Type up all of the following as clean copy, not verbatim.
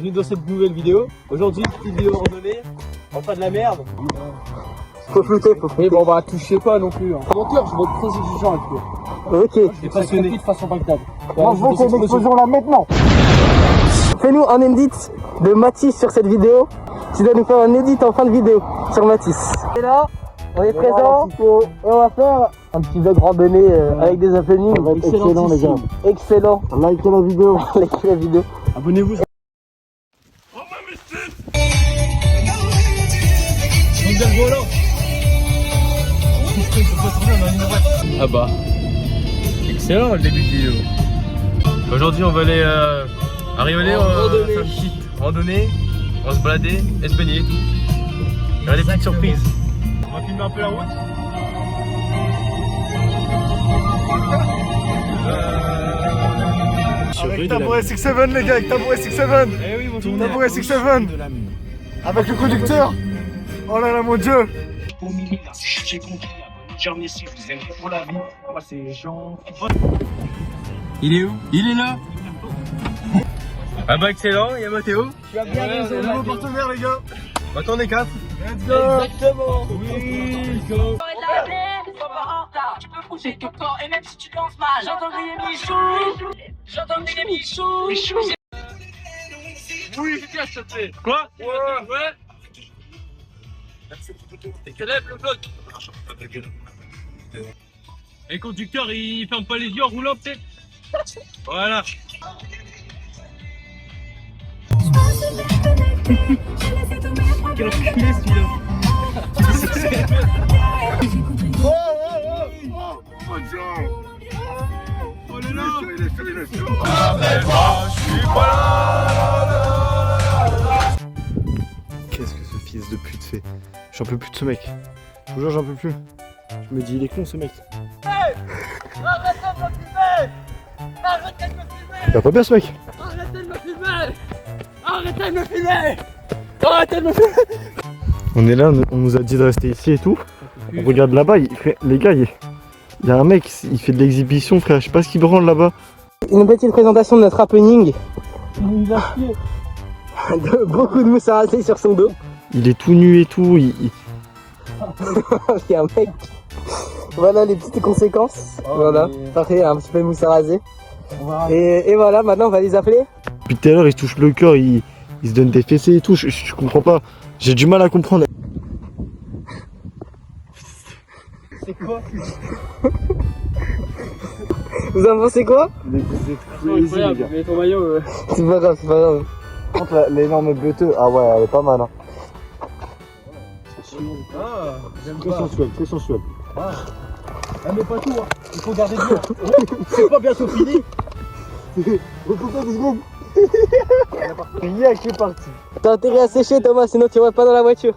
bienvenue dans cette nouvelle vidéo. Aujourd'hui, petite vidéo randonnée, enfin de la merde. Faut flouter. Oui, bon, bah, touchez pas non plus. Hein. Menteur, je vais être très exigeant avec toi. Ok. Je vais passionné de façon impectable. Moi, je veux cette explosion là maintenant. Fais-nous un edit de Mathis sur cette vidéo. Tu dois nous faire un edit en fin de vidéo sur Mathis. Et là, on est présent et on va faire un petit vlog randonnée avec des happenings. Excellent, les gars. Excellent. Likez la vidéo. Likez la vidéo. Abonnez-vous. Ah bah, excellent le début de vidéo. Aujourd'hui on va aller à Riolet, on va faire une petite randonnée, on va se balader et se baigner et tout. Il y aura des petites surprises. On va filmer un peu la route. Avec Tabouret 6-7 les gars, avec Tabouret 6-7. Eh oui, mon Tabouret 6-7. Avec le conducteur. Oh là là mon dieu. J'ai compris, abonnez-vous si vous aimez pour la vie. Moi c'est Jean. Il est où? Il est là. Ah bah excellent, il y a Mathéo. Tu as bien raison. Nouveau partenaire les gars. Maintenant on est 4. Let's go. Exactement. Oui, go. Tu peux pousser ton corps et même si tu danses mal, j'entends des michous. J'entends des michous. Oui, qu'est-ce que ça fait? Quoi? Ouais. Et lève le bloc. Et le conducteur il ferme pas les yeux en roulant peut-être. Voilà. Quel enculé celui-là. Oh dieu. Oh là là. Il est chaud. Qu'est-ce que ce fils de pute fait? J'en peux plus de ce mec. Je vous jure, j'en peux plus. Je me dis, il est con ce mec. Arrêtez de me filmer. Arrêtez de me filmer. Il va pas bien ce mec. Arrêtez de me filmer. Arrêtez de me filmer. Arrêtez de me filmer. On est là, on nous a dit de rester ici et tout. On regarde là-bas, les gars, il y a un mec, il fait de l'exhibition frère, je sais pas ce qu'il branle là-bas. Une petite présentation de notre happening. Il a pied. Beaucoup de mousse à raser sur son dos. Il est tout nu et tout, Il y a un mec. Voilà les petites conséquences. Voilà, parfait, un petit peu de mousse à raser. Et voilà, maintenant on va les appeler. Depuis tout à l'heure il se touche le cœur, il se donne des fessées et tout, je comprends pas. J'ai du mal à comprendre. C'est quoi? Vous en pensez quoi? Incroyable, mais ton maillot. C'est pas grave, c'est pas grave. Par contre l'énorme beuteux, ah ouais elle est pas mal hein. Ah, j'aime Très pas. sensuel, très sensuel. Ah, mais pas tout, hein. Il faut garder dur. C'est pas bientôt fini. Yak qui est parti. T'as intérêt à sécher Thomas, sinon tu vas pas dans la voiture.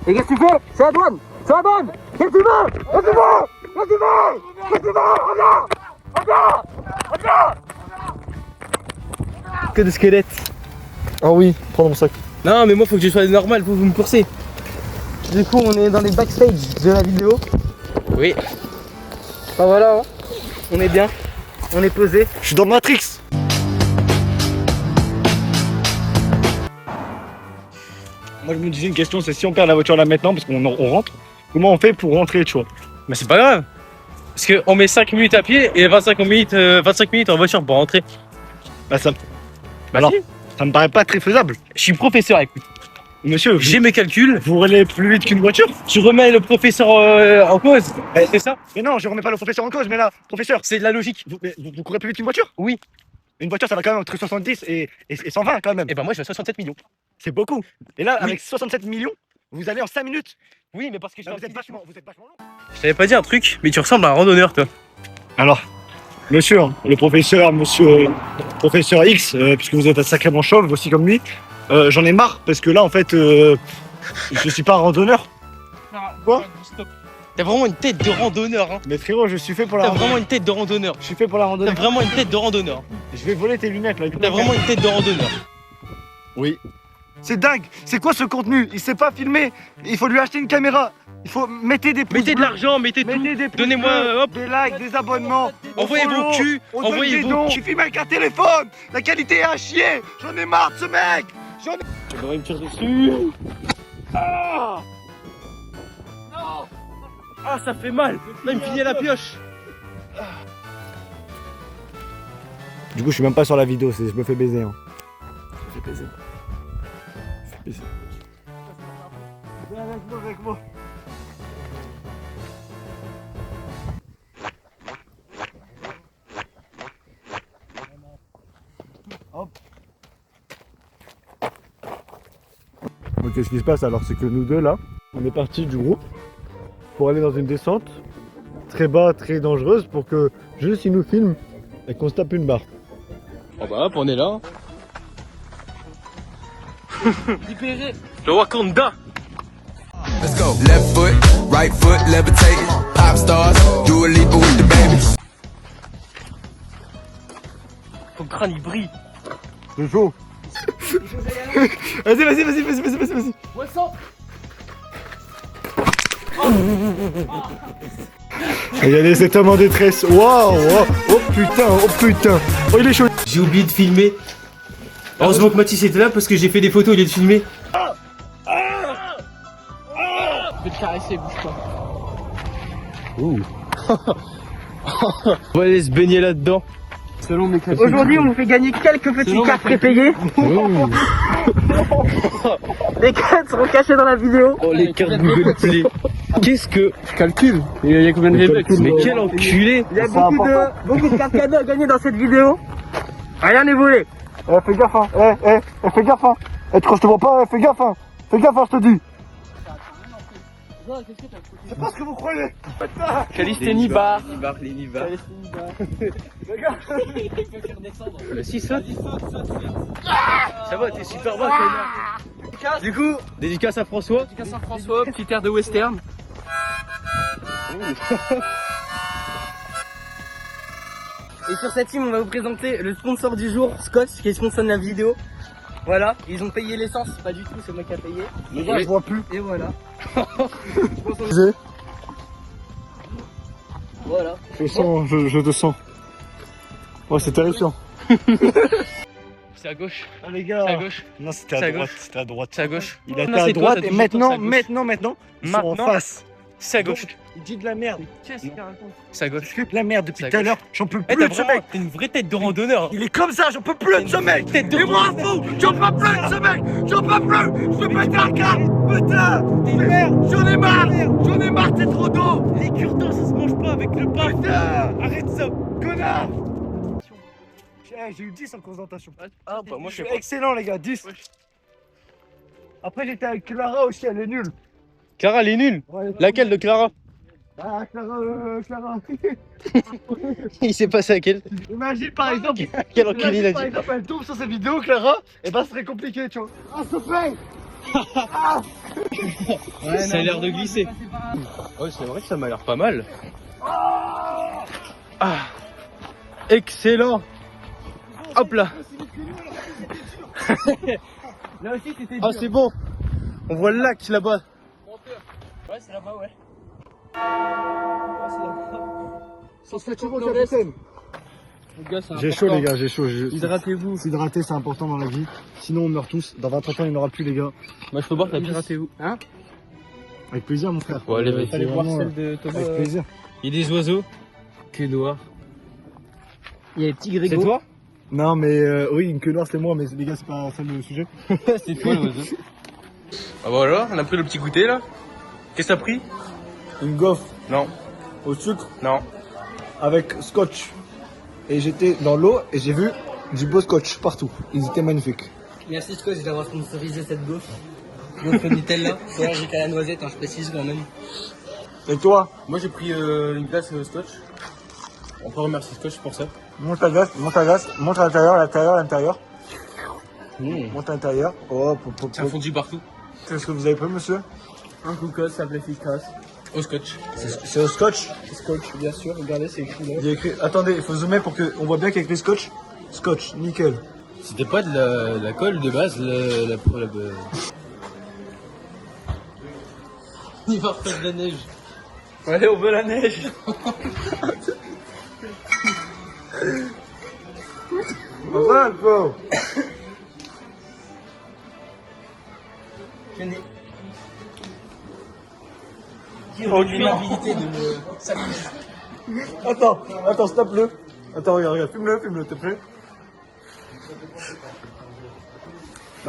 Et qu'est-ce que tu fais? C'est la douane. C'est la douane. Qu'est-ce que tu veux? Qu'est-ce que tu veux? Qu'est-ce que tu veux? Qu'est-ce que tu veux? Regarde. Regarde. Regarde. Que de squelettes. Ah oui, prends mon sac. Non, mais moi faut que je sois normal pour vous me courser. Du coup on est dans les backstage de la vidéo. Oui. Bah voilà, hein. On est bien. On est posé. Je suis dans Matrix. Moi je me disais une question, c'est si on perd la voiture là maintenant parce qu'on rentre, comment on fait pour rentrer tu vois? Mais c'est pas grave. Parce qu'on met 5 minutes à pied et 25 minutes en voiture pour rentrer. Bah ça. Bah Alors, si. ça me paraît pas très faisable. Je suis professeur, écoute. Monsieur, J'ai mes calculs. vous roulez plus vite qu'une voiture? Tu remets le professeur en cause. C'est ça? Mais non, je remets pas le professeur en cause, mais là, professeur, C'est de la logique. vous courez plus vite qu'une voiture? Oui. Une voiture ça va quand même entre 70 et 120 quand même. Et ben moi je vais à 67 millions. C'est beaucoup. Et là, Oui. avec 67 millions, vous allez en 5 minutes. Oui, mais parce que je Bah, suis vous êtes vachement long. Je t'avais pas dit un truc, mais tu ressembles à un randonneur, toi. Alors, monsieur, le professeur, professeur X, puisque vous êtes un sacrément chauve aussi comme lui, j'en ai marre parce que là, en fait, je suis pas un randonneur. Quoi? Stop. T'as vraiment une tête de randonneur, hein. Mais frérot, je suis fait pour la T'as randonnée. vraiment une tête de randonneur. Je suis fait pour la T'as randonnée. vraiment une tête de randonneur. Je vais voler tes lunettes là. T'as vraiment une tête de randonneur. Oui. C'est dingue. C'est quoi ce contenu? Il sait pas filmer. Il faut lui acheter une caméra. Il faut mettez des pouces Mettez de bleus. l'argent, mettez tout. Mettez des pouces Donnez-moi, bleus, hop. des likes, des abonnements. Envoyez On vos follow, culs, on donne envoyez des vos dons. culs. Il filme avec un téléphone. La qualité est à chier. J'en ai marre de ce mec. J'aurais me tirer dessus. Ah, Ah, ça fait mal. Là, il me finit à la pioche. Du coup, je suis même pas sur la vidéo. Je me fais baiser. Hein. Je me fais baiser. Je me fais baiser. Viens avec moi. Hop. Donc qu'est-ce qui se passe alors? C'est que nous deux là, on est partis du groupe pour aller dans une descente très bas, très dangereuse pour que juste ils nous filment et qu'on se tape une barre. Oh bah hop, on est là. Le Wakanda. Let's go. Left foot, right foot, levitating. Pop stars, do a leap with the baby. Ton crâne il brille. C'est chaud. Vas-y. Regardez cet homme en détresse. Waouh, oh putain. Oh, il est chaud. J'ai oublié de filmer. Heureusement que Mathis était là parce que j'ai fait des photos au lieu de filmer. Je vais te caresser, bouge pas. On va aller se baigner là-dedans. Selon mes calculs. Aujourd'hui, on vous fait gagner quelques petits cartes prépayés. Les cartes seront cachées dans la vidéo. Oh, les cartes Google Play. Qu'est-ce que. Je calcule. Il y a combien de V-Bucks? Mais quel enculé. Il y a beaucoup de cartes cadeaux à gagner dans cette vidéo. Rien n'est volé. Fais gaffe, hein. Fais gaffe, hein. Tu crois que je te vois pas? Fais gaffe, hein. Fais gaffe, hein, je te dis. C'est pas ce que vous croyez. Calisthénie bar. Si saute. Ça va, t'es super bas, connard. Du coup, dédicace à François. Dédicace à François, petit air de western. Et sur cette team, on va vous présenter le sponsor du jour, Scotch, qui est sponsor de la vidéo. Voilà, ils ont payé l'essence, pas du tout, c'est moi qui a payé. Les gars, je vois plus. Et voilà. Voilà. Je te sens. Oh, c'est terrifiant. C'est à gauche. Ah, les gars. C'est à gauche. Non, c'était C'est à à droite. gauche. C'était à droite. C'est à gauche. Il a été Non, à c'est toi, droite t'as et toujours dit maintenant, c'est à gauche. ils sont en Maintenant. face. C'est à gauche. Donc, il dit de la merde. Qu'est-ce qu'il raconte? C'est à gauche. Que de la merde depuis C'est à tout à gauche. l'heure. J'en peux Eh, plus de ce mec. t'as une vraie tête de randonneur. Il est comme ça, j'en peux plus de ce mec. Tête de Et moi fou, j'en peux plus de ce mec. J'en peux plus. Je veux péter un câble. Putain. J'en ai marre, c'est trop d'eau. Les cure-dents, ça se mange pas avec le pain. Putain. Arrête ça. Connard. J'ai eu 10 en concentration. Ah bah moi je Je sais suis pas. excellent les gars, 10. Après j'étais avec Clara aussi, elle est nulle. Clara, elle est nulle. Ouais, Laquelle de Clara? Ah Clara. Il s'est passé à quelle? Imagine par exemple. Quel enculé il a Par dit. exemple, elle tombe sur cette vidéo, Clara, et bah ce serait compliqué, tu vois. Ah, s'il te plaît. Ça a l'air de glisser. Ouais, c'est vrai que ça m'a l'air pas mal. Ah. Excellent. Hop là. Là aussi, c'était Ah c'est bon. On voit le lac là-bas. Ouais, c'est là-bas, ouais. J'ai chaud les gars, j'ai chaud. Hydratez-vous. S'hydrater c'est important dans la vie. Sinon on meurt tous. Dans 20-30 ans il n'y en aura plus les gars. Moi je peux boire ta pisse. Hydratez-vous. Hein? Avec plaisir mon frère. Ouais, allez, vas-y. Fallait Voir vraiment, celle de Thomas. avec plaisir. Il y a des oiseaux. Que noir. Il y a les petits C'est Grégo. toi? Non mais oui, une queue noire c'est moi, mais les gars c'est pas ça le sujet. C'est toi l'oiseau. Ah voilà, on a pris le petit goûter là. Qu'est-ce que t'as pris? Une gaufre Non. au sucre Non. avec scotch. Et j'étais dans l'eau et j'ai vu du beau scotch partout. Ils étaient magnifiques. Merci Scotch d'avoir sponsorisé cette gaufre. Gaufre Nutella. Ouais, j'ai qu'à la noisette, hein, je précise quand même. Et toi? Moi j'ai pris une glace Scotch. On peut remercier Scotch pour ça. Monte la glace, monte à l'intérieur. Monte à l'intérieur. Oh, C'est fondu partout. Qu'est-ce que vous avez pris monsieur? Un cookos, ça s'appelle efficace. Au Scotch. C'est au scotch? Scotch, bien sûr, regardez, c'est écrit là. Il y a écrit, attendez, il faut zoomer pour qu'on voit bien qu'il y a écrit scotch. Scotch, nickel. C'était pas de la colle de base, Il va refaire de la neige. Allez, on veut la neige. Voilà, quoi. Aucune habilité de me Attends, stop-le. Attends, regarde, fume-le, s'il te plaît.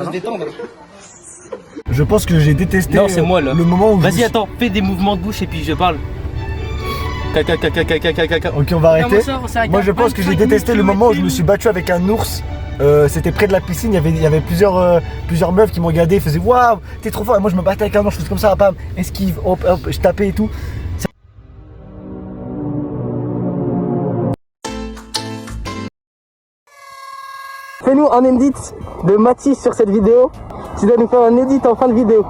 se détendre. Je pense que j'ai détesté Non, c'est moi là. le moment où Vas-y, attends, fais des mouvements de bouche et puis je parle. Caca. Ok, on va arrêter. Moi, je pense que j'ai détesté le moment où je me suis battu avec un ours. C'était près de la piscine, il y avait plusieurs meufs qui m'ont regardé, ils faisaient waouh, t'es trop fort. Et moi, je me battais avec un ours, je faisais comme ça, bam, esquive, hop, je tapais et tout. Fais-nous un edit de Mathis sur cette vidéo. Tu dois nous faire un edit en fin de vidéo.